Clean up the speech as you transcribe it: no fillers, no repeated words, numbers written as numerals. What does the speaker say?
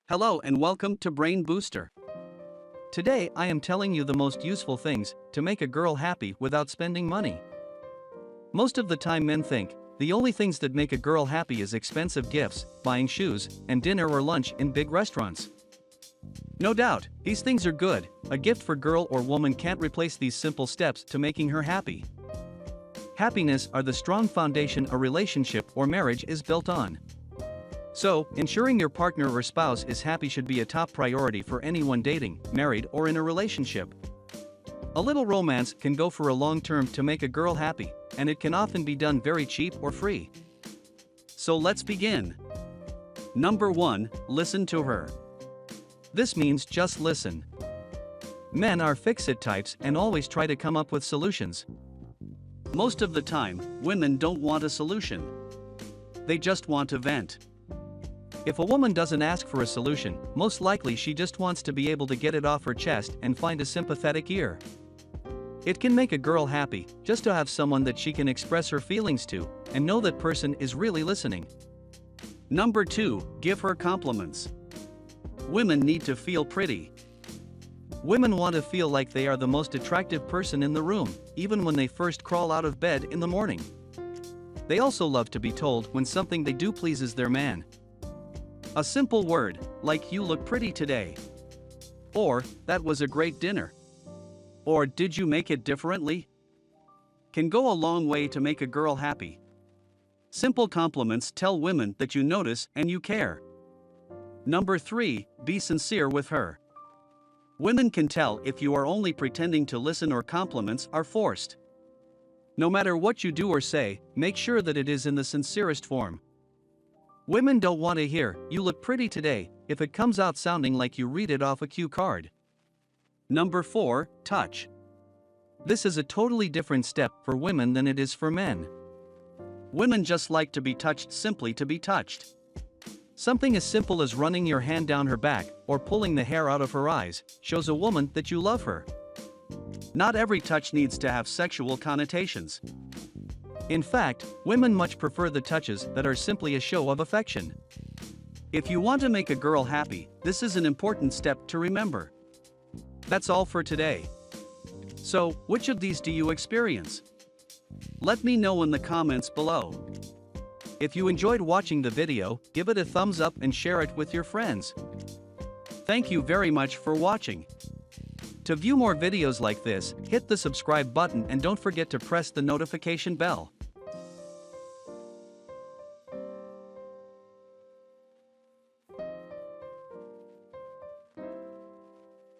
Hello and welcome to Brain Booster. Today I am telling you the most useful things to make a girl happy without spending money. Most of the time men think the only things that make a girl happy is expensive gifts, buying shoes, and dinner or lunch in big restaurants. No doubt, these things are good. A gift for girl or woman can't replace these simple steps to making her happy. Happiness are the strong foundation a relationship or marriage is built on. So, ensuring your partner or spouse is happy should be a top priority for anyone dating, married, or in a relationship. A little romance can go for a long term to make a girl happy, and it can often be done very cheap or free. So let's begin. Number 1, listen to her. This means just listen. Men are fix-it types and always try to come up with solutions. Most of the time, women don't want a solution. They just want to vent. If a woman doesn't ask for a solution, most likely she just wants to be able to get it off her chest and find a sympathetic ear. It can make a girl happy just to have someone that she can express her feelings to and know that person is really listening. Number 2, give her compliments. Women need to feel pretty. Women want to feel like they are the most attractive person in the room, even when they first crawl out of bed in the morning. They also love to be told when something they do pleases their man. A simple word, like "you look pretty today," or "that was a great dinner," or "did you make it differently?" can go a long way to make a girl happy. Simple compliments tell women that you notice and you care. Number 3, be sincere with her. Women can tell if you are only pretending to listen or compliments are forced. No matter what you do or say, make sure that it is in the sincerest form. Women don't want to hear "you look pretty today" if it comes out sounding like you read it off a cue card. Number 4, touch. This is a totally different step for women than it is for men. Women just like to be touched simply to be touched. Something as simple as running your hand down her back or pulling the hair out of her eyes shows a woman that you love her. Not every touch needs to have sexual connotations. In fact, women much prefer the touches that are simply a show of affection. If you want to make a girl happy, this is an important step to remember. That's all for today. So, which of these do you experience? Let me know in the comments below. If you enjoyed watching the video, give it a thumbs up and share it with your friends. Thank you very much for watching. To view more videos like this, hit the subscribe button and don't forget to press the notification bell.